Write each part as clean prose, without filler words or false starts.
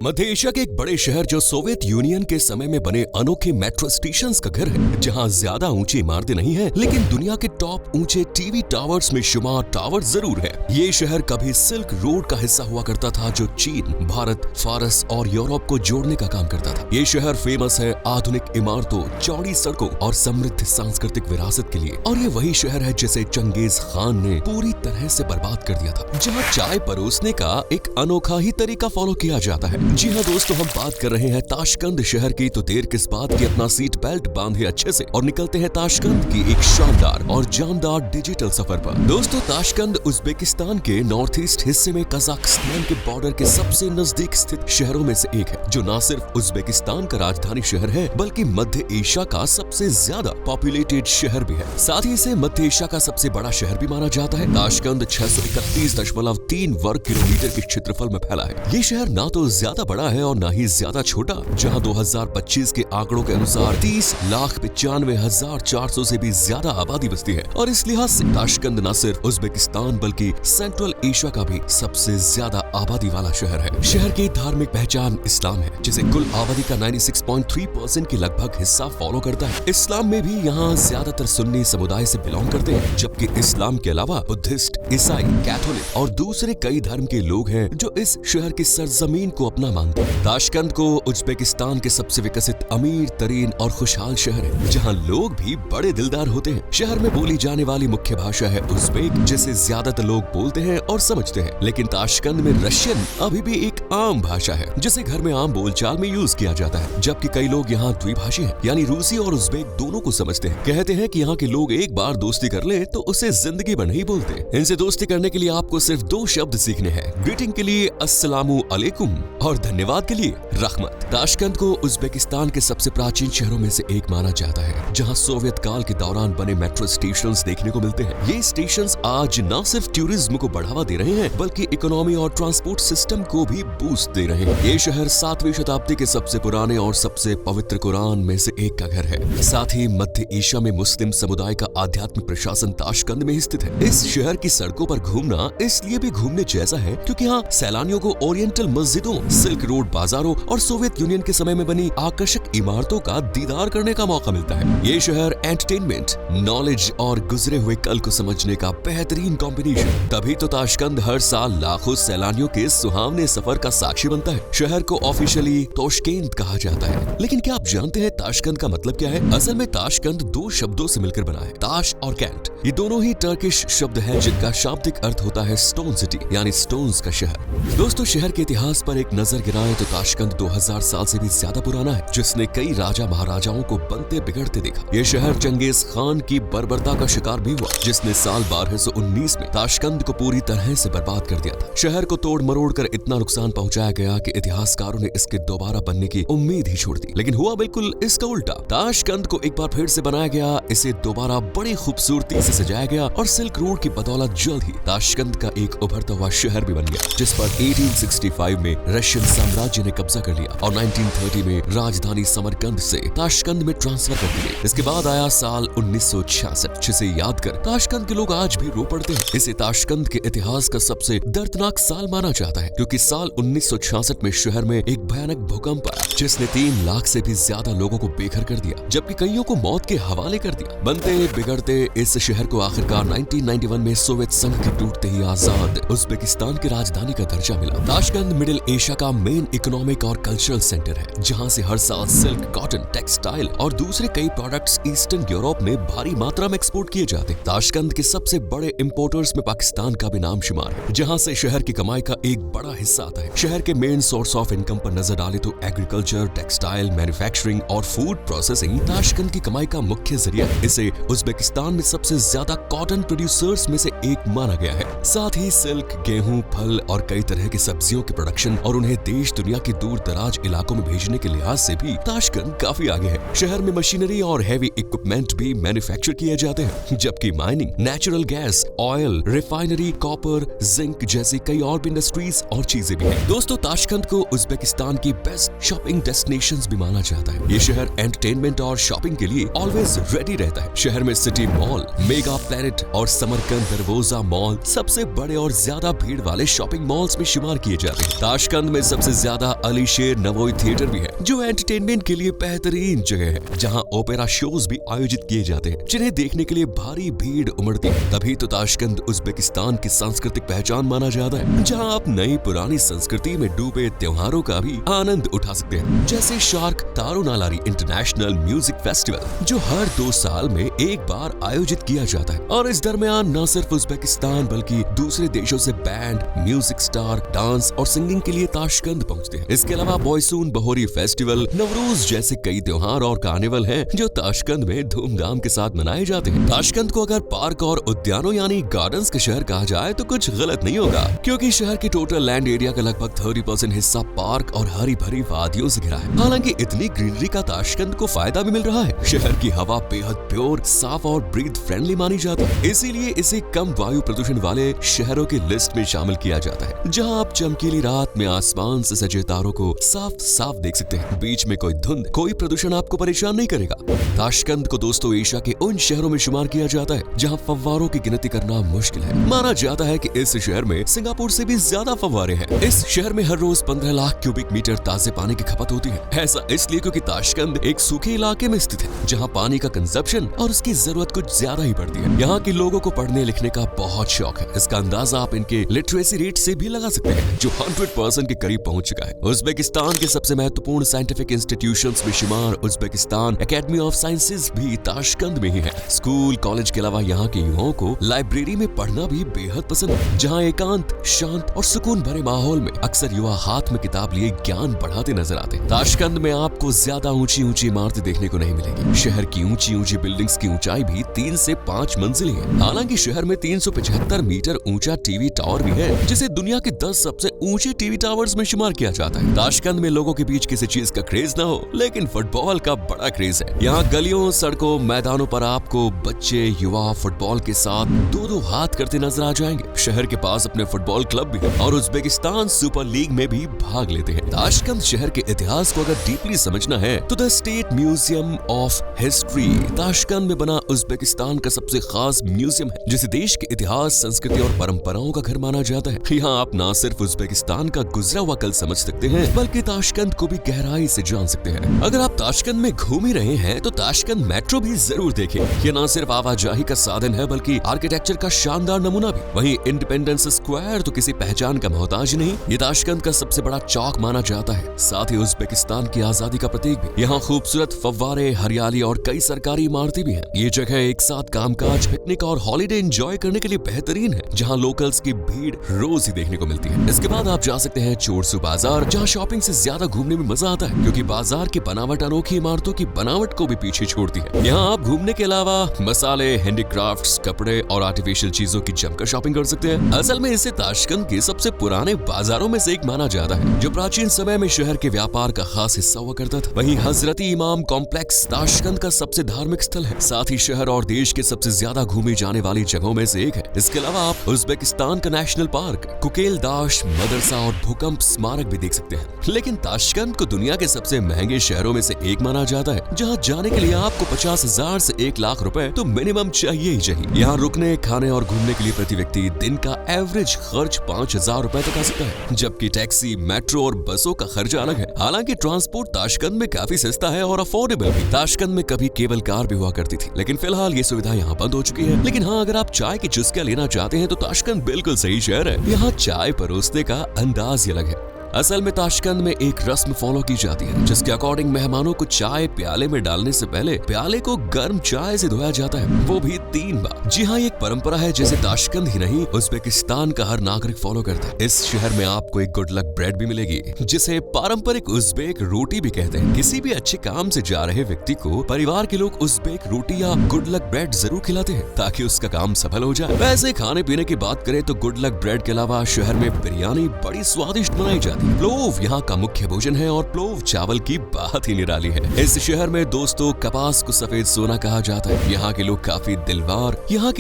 मध्य Asia के एक बड़े शहर जो सोवियत यूनियन के समय में बने अनोखे मेट्रो स्टेशन का घर है, जहां ज्यादा ऊंची इमारतें नहीं है, लेकिन दुनिया के टॉप ऊंचे टीवी टावर्स में शुमार टावर जरूर है। ये शहर कभी सिल्क रोड का हिस्सा हुआ करता था, जो चीन, भारत, फारस और यूरोप को जोड़ने का काम करता था। ये शहर फेमस है आधुनिक इमारतों, चौड़ी सड़कों और समृद्ध सांस्कृतिक विरासत के लिए। और ये वही शहर है जिसे चंगेज खान ने पूरी तरह से बर्बाद कर दिया था, जहाँ चाय परोसने का एक अनोखा ही तरीका फॉलो किया जाता है। जी हाँ दोस्तों, हम बात कर रहे हैं ताशकंद शहर की। तो देर किस बात की, अपना सीट बेल्ट बांधे अच्छे से और निकलते हैं ताशकंद की एक शानदार और जानदार डिजिटल सफर पर। दोस्तों, ताशकंद उज्बेकिस्तान के नॉर्थ ईस्ट हिस्से में कजाकिस्तान के बॉर्डर के सबसे नजदीक स्थित शहरों में से एक है, जो न सिर्फ उज्बेकिस्तान का राजधानी शहर है, बल्कि मध्य एशिया का सबसे ज्यादा पॉपुलेटेड शहर भी है। साथ ही इसे मध्य एशिया का सबसे बड़ा शहर भी माना जाता है। ताशकंद 631.3 वर्ग किलोमीटर के क्षेत्रफल में फैला है। ये शहर ना तो ज्यादा बड़ा है और ना ही ज्यादा छोटा, जहां 2025 के आंकड़ों के अनुसार 30,95,400 से भी ज्यादा आबादी बसती है। और इस लिहाज से ताशकंद न सिर्फ उज्बेकिस्तान बल्कि सेंट्रल एशिया का भी सबसे ज्यादा आबादी वाला शहर है। शहर की धार्मिक पहचान इस्लाम है, जिसे कुल आबादी का 96.3% के लगभग हिस्सा फॉलो करता है। इस्लाम में भी यहाँ ज्यादातर सुन्नी समुदाय से बिलोंग करते हैं, जबकि इस्लाम के अलावा बुद्धिस्ट, ईसाई, कैथोलिक और दूसरे कई धर्म के लोग हैं जो इस शहर की सरजमीन को अपना मानते हैं। ताशकंद को उज्बेकिस्तान के सबसे विकसित, अमीर तरीन और खुशहाल शहर है, जहां लोग भी बड़े दिलदार होते हैं। शहर में बोली जाने वाली मुख्य भाषा है उज्बेक, जिसे ज्यादातर लोग बोलते हैं और समझते हैं। लेकिन ताशकंद में रशियन अभी भी एक आम भाषा है, जिसे घर में आम बोलचाल में यूज किया जाता है। जबकि कई लोग यहाँ द्विभाषी हैं, यानी रूसी और उज्बेक दोनों को समझते हैं। कहते हैं कि यहाँ के लोग एक बार दोस्ती कर ले तो उसे जिंदगी भर नहीं बोलते। इनसे दोस्ती करने के लिए आपको सिर्फ 2 शब्द सीखने हैं। ग्रीटिंग के लिए अस्सलामु अलैकुम और धन्यवाद के लिए रहमत। ताशकंद को उज्बेकिस्तान के सबसे प्राचीन शहरों में से एक माना जाता है, जहां सोवियत काल के दौरान बने मेट्रो स्टेशंस देखने को मिलते हैं। ये स्टेशंस आज न सिर्फ टूरिज्म को बढ़ावा दे रहे हैं, बल्कि इकोनॉमी और ट्रांसपोर्ट सिस्टम को भी बूस्ट दे रहे हैं। ये शहर 7वीं शताब्दी के सबसे पुराने और सबसे पवित्र कुरान में से एक का घर है। साथ ही मध्य एशिया में मुस्लिम समुदाय का आध्यात्मिक प्रशासन ताशकंद में स्थित है। इस शहर की सड़कों पर घूमना इसलिए भी घूमने जैसा है क्योंकि यहाँ सैलानियों को ओरिएंटल मस्जिदों, सिल्क रोड बाजारों और सोवियत यूनियन के समय में बनी आकर्षक इमारतों का दीदार करने का मौका मिलता है। ये शहर एंटरटेनमेंट, नॉलेज और गुजरे हुए कल को समझने का बेहतरीन कॉम्बिनेशन। तभी तो ताशकंद हर साल लाखों सैलानियों के सुहावने सफर का साक्षी बनता है। शहर को ऑफिशियली तोशकेंत कहा जाता है, लेकिन क्या आप जानते हैं ताशकंद का मतलब क्या है? असल में ताशकंद 2 शब्दों से मिलकर बना है, ताश और कैंट। ये दोनों ही टर्किश शब्द हैं, जिनका शाब्दिक अर्थ होता है स्टोन सिटी, यानी स्टोन्स का शहर। दोस्तों, शहर के इतिहास पर एक नजर गिराएं तो ताशकंद 2000 साल से भी ज्यादा पुराना है, जिसने कई राजा महाराजाओं को बनते बिगड़ते देखा। ये शहर चंगेज खान की बर्बरता का शिकार भी हुआ, जिसने साल 1219 में ताशकंद को पूरी तरह से बर्बाद कर दिया था। शहर को तोड़ मरोड़ कर इतना नुकसान पहुंचाया गया कि इतिहासकारों ने इसके दोबारा बनने की उम्मीद ही छोड़ दी। लेकिन हुआ बिल्कुल इसका उल्टा। ताशकंद को एक बार फिर से बनाया गया, इसे दोबारा बड़ी खूबसूरती से सजाया गया और सिल्क रोड की बदौलत जल्द ही ताशकंद का एक उभरता हुआ शहर भी बन गया, जिस पर 1865 में रशियन साम्राज्य ने कब्जा कर लिया और 1930 में राजधानी समरकंद से ताशकंद में ट्रांसफर कर दी। इसके बाद आया साल 1966, जिसे याद कर ताशकंद के लोग आज भी रो पड़ते हैं। इसे ताशकंद के इतिहास का सबसे दर्दनाक साल माना जाता है, क्योंकि साल 1966 में शहर में एक भयानक भूकंप आया, जिसने 3 लाख से भी ज्यादा लोगों को बेघर कर दिया, जबकि कईयों को मौत के हवाले कर दिया। बनते बिगड़ते इस शहर को आखिरकार 1991 में सोवियत संघ के टूटते ही आजाद उज्बेकिस्तान की राजधानी का दर्जा मिला। ताशकंद मिडिल एशिया का मेन इकोनॉमिक और कल्चरल सेंटर है, जहां से हर साल सिल्क, कॉटन, टेक्सटाइल और दूसरे कई प्रोडक्ट्स ईस्टर्न यूरोप में भारी मात्रा में एक्सपोर्ट किए जाते हैं। ताशकंद के सबसे बड़े इंपोर्टर्स में पाकिस्तान का भी नाम शुमार है, जहां से शहर की कमाई का एक बड़ा हिस्सा आता है। शहर के मेन सोर्स ऑफ इनकम पर नजर डाले तो एग्रीकल्चर, टेक्सटाइल, मैन्युफैक्चरिंग और फूड प्रोसेसिंग ताशकंद की कमाई का मुख्य जरिया है। इसे उज्बेकिस्तान में सबसे ज्यादा कॉटन प्रोड्यूसर्स में से एक माना गया है। साथ ही सिल्क, गेहूं, फल और कई तरह की सब्जियों के प्रोडक्शन और उन्हें देश दुनिया के दूर दराज इलाकों में भेजने के लिहाज से भी ताशकंद काफी आगे है। शहर में मशीनरी और हैवी इक्विपमेंट भी मैन्युफैक्चर किए जाते हैं, जबकि की mining, natural gas, oil, refinery, copper, zinc जैसी कई और भी इंडस्ट्रीज और चीजें भी हैं। दोस्तों, ताशकंद को उज्बेकिस्तान की बेस्ट शॉपिंग डेस्टिनेशंस भी माना जाता है। ये शहर एंटरटेनमेंट और शॉपिंग के लिए ऑलवेज रेडी रहता है। शहर में सिटी मॉल, मेगा प्लैनेट और समरकंद दरवाजा मॉल सबसे बड़े और ज्यादा भीड़ वाले शॉपिंग मॉल्स में शुमार किए जाते हैं। ताशकंद में सबसे ज्यादा अली शेर नवोई थिएटर भी है, जो एंटरटेनमेंट के लिए बेहतरीन जगह है, जहां ओपेरा शोज भी आयोजित किए जाते हैं, जिन्हें देखने के लिए भारी भीड़ उमड़ती है। तभी तो ताशकंद उज्बेकिस्तान की सांस्कृतिक पहचान माना जाता है, जहां आप नई पुरानी संस्कृति में डूबे त्योहारों का भी आनंद उठा सकते हैं, जैसे शार्क तारोनालारी इंटरनेशनल म्यूजिक फेस्टिवल, जो हर 2 साल में एक बार आयोजित किया जाता है। और इस दरमियान न सिर्फ उज्बेकिस्तान बल्कि दूसरे देशों से बैंड, म्यूजिक स्टार, डांस और सिंगिंग के लिए ताशकंद पहुंचते हैं। इसके अलावा बॉयसून बहोरी फेस्टिवल, नवरोज जैसे कई त्योहार और कार्निवल हैं, जो ताशकंद में धूमधाम के साथ मनाए जाते हैं। ताशकंद को अगर पार्क और उद्यानों यानी गार्डन्स का शहर कहा जाए तो कुछ गलत नहीं होगा, क्योंकि शहर के टोटल लैंड एरिया का लगभग 30% हिस्सा पार्क और हरी भरी वादियों से घिरा है। हालांकि इतनी ग्रीनरी का ताशकंद को फायदा भी मिल रहा है। शहर की हवा बेहद प्योर, साफ और ब्रीथ फ्रेंडली मानी जाती है, इसीलिए इसे कम वायु प्रदूषण वाले शहरों की लिस्ट में शामिल किया जाता है, जहां आप चमकीली रात में आसमान से सजे तारों को साफ साफ देख सकते हैं। बीच में कोई धुंध, कोई प्रदूषण आपको परेशान नहीं करेगा। ताशकंद को दोस्तों एशिया के उन शहरों में शुमार किया जाता है जहां फव्वारों की गिनती करना मुश्किल है। माना जाता है कि इस शहर में सिंगापुर से भी ज्यादा फव्वारे हैं। इस शहर में हर रोज 15 लाख क्यूबिक मीटर ताजे पानी की खपत होती है। ऐसा इसलिए क्योंकि ताशकंद एक सूखे इलाके में स्थित है, जहाँ पानी का कंजप्शन और उसकी जरूरत कुछ ज्यादा ही पड़ती है। यहाँ के लोगों को पढ़ने लिखने का बहुत शौक है। इसका अंदाजा आप इनके लिटरेसी रेट से भी लगा सकते हैं, जो 100% के करीब पहुंच चुका है। उज्बेकिस्तान के सबसे महत्वपूर्ण साइंटिफिक इंस्टीट्यूशंस में शुमार उज्बेकिस्तान एकेडमी ऑफ साइंसेज भी ताशकंद में ही है। स्कूल कॉलेज के अलावा यहाँ के युवाओं को लाइब्रेरी में पढ़ना भी बेहद पसंद है, जहाँ एकांत, शांत और सुकून भरे माहौल में अक्सर युवा हाथ में किताब लिए ज्ञान बढ़ाते नजर आते हैं। ताशकंद में आपको ज्यादा ऊंची ऊंची इमारतें देखने को नहीं मिलेगी। शहर की ऊंची ऊंची बिल्डिंग्स की ऊंचाई भी 3 से 5 मंजिली है। हालांकि शहर में 375 मीटर ऊंचा टीवी टावर भी है, जिसे दुनिया के 10 सबसे ऊंचे टीवी टावर्स में शुमार किया जाता है। ताशकंद में लोगों के बीच किसी चीज का क्रेज न हो, लेकिन फुटबॉल का बड़ा क्रेज है। यहाँ गलियों, सड़कों, मैदानों पर आपको बच्चे, युवा फुटबॉल के साथ दो हाथ करते नजर आ जाएंगे। शहर के पास अपने फुटबॉल क्लब भी है और उज्बेकिस्तान सुपर लीग में भी भाग लेते हैं। ताशकंद शहर के इतिहास को अगर डीपली समझना है तो the state museum of history Tashkent में बना उज्बेकिस्तान का सबसे खास म्यूजियम है, जिसे देश के इतिहास, संस्कृति और परंपराओं का घर माना जाता है। यहाँ आप न सिर्फ उज्बेकिस्तान का गुजरा हुआ कल समझ सकते हैं, बल्कि ताशकंद को भी गहराई से जान सकते हैं। अगर आप ताशकंद में घूम ही रहे हैं तो ताशकंद मेट्रो भी जरूर देखें। ये न सिर्फ आवाजाही का साधन है, बल्कि आर्किटेक्चर का शानदार नमूना भी। वहीं इंडिपेंडेंस स्क्वायर तो किसी पहचान का मोहताज नहीं, ये ताशकंद का सबसे बड़ा चौक माना जाता है, साथ ही उज्बेकिस्तान की आजादी का प्रतीक भी। यहाँ खूबसूरत फव्वारे, हरियाली और कई सरकारी इमारतें भी हैं। ये जगह एक साथ कामकाज, पिकनिक और हॉलीडे एंजॉय करने के लिए बेहतरीन है, जहाँ लोकल्स की भीड़ रोज ही देखने को मिलती है। इसके बाद आप जा सकते हैं चोरसू बाजार, जहाँ शॉपिंग से ज्यादा घूमने में मजा आता है, क्योंकि बाजार की बनावट अनोखी इमारतों की बनावट को भी पीछे छोड़ती है। यहाँ आप घूमने के अलावा मसाले, हैंडीक्राफ्ट्स, कपड़े और आर्टिफिशियल चीजों की जमकर शॉपिंग कर सकते हैं। असल में इसे ताशकंद के सबसे पुराने बाजारों में से एक माना जाता है, जो प्राचीन समय में शहर के व्यापार का खास हिस्सा हुआ करता था। वहीं हजरती इमाम कॉम्प्लेक्स ताशकंद का सबसे धार्मिक स्थल है, साथ ही शहर और देश के सबसे ज्यादा घूमी जाने वाली जगहों में से एक है। इसके अलावा आप उज्बेकिस्तान का नेशनल पार्क, कुकेलदाश मदरसा और भूकंप स्मारक भी देख सकते हैं। लेकिन ताशकंद को दुनिया के सबसे महंगे शहरों में से एक माना जाता है, जहाँ जाने के लिए आपको 50,000 से 1 लाख रुपए तो मिनिमम चाहिए ही चाहिए। यहाँ रुकने, खाने और घूमने के लिए प्रति व्यक्ति दिन का एवरेज खर्च 5,000 रुपए तक आ सकता है, जबकि टैक्सी, मेट्रो और बसों का खर्चा अलग है। हालांकि ट्रांसपोर्ट ताशकंद में काफी सस्ता है और अफोर्डेबल भी। ताशकंद में कभी केबल कार भी हुआ करती थी, लेकिन फिलहाल ये सुविधा यहाँ बंद हो चुकी है। लेकिन हाँ, अगर आप चाय की चुस्कियां लेना चाहते हैं तो ताशकंद बिल्कुल सही शहर है। यहाँ चाय परोसने का अंदाज ही अलग है। असल में ताशकंद में एक रस्म फॉलो की जाती है, जिसके अकॉर्डिंग मेहमानों को चाय प्याले में डालने से पहले प्याले को गर्म चाय से धोया जाता है, वो भी 3 बार। जी हाँ, एक परंपरा है जिसे ताशकंद ही नहीं उज्बेकिस्तान का हर नागरिक फॉलो करता है। इस शहर में आपको एक गुड लक ब्रेड भी मिलेगी, जिसे पारंपरिक उज्बेक रोटी भी कहते हैं। किसी भी अच्छे काम से जा रहे व्यक्ति को परिवार के लोग उज्बेक रोटी या गुड लक ब्रेड जरूर खिलाते हैं, ताकि उसका काम सफल हो जाए। वैसे खाने पीने की बात करें तो गुड लक ब्रेड के अलावा शहर में बिरयानी बड़ी स्वादिष्ट बनाई जाती है। आती है। प्लोव यहाँ का मुख्य भोजन है और प्लोव चावल की बात ही निराली है। इस शहर में दोस्तों कपास को सफेद सोना कहा जाता है। यहाँ के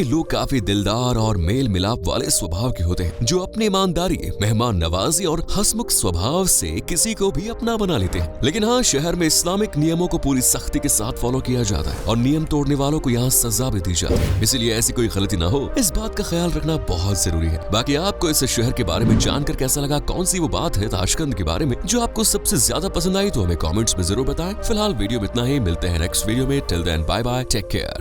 लोग काफी दिलदार और मेल मिलाप वाले स्वभाव के होते हैं, जो अपनी ईमानदारी, मेहमान नवाजी और हंसमुख स्वभाव से किसी को भी अपना बना लेते हैं। लेकिन हाँ, शहर में इस्लामिक नियमों को पूरी सख्ती के साथ फॉलो किया जाता है और नियम तोड़ने वालों को यहाँ सजा भी दी जाती है। इसलिए ऐसी कोई गलती ना हो, इस बात का ख्याल रखना बहुत जरूरी है। बाकी आपको इस शहर के बारे में जानकर कैसा लगा, कौन सी वो बात है ताशकंद के बारे में जो आपको सबसे ज्यादा पसंद आई, तो हमें कमेंट्स में जरूर बताएं। फिलहाल वीडियो में इतना ही, मिलते हैं नेक्स्ट वीडियो में। Till then bye bye, take care.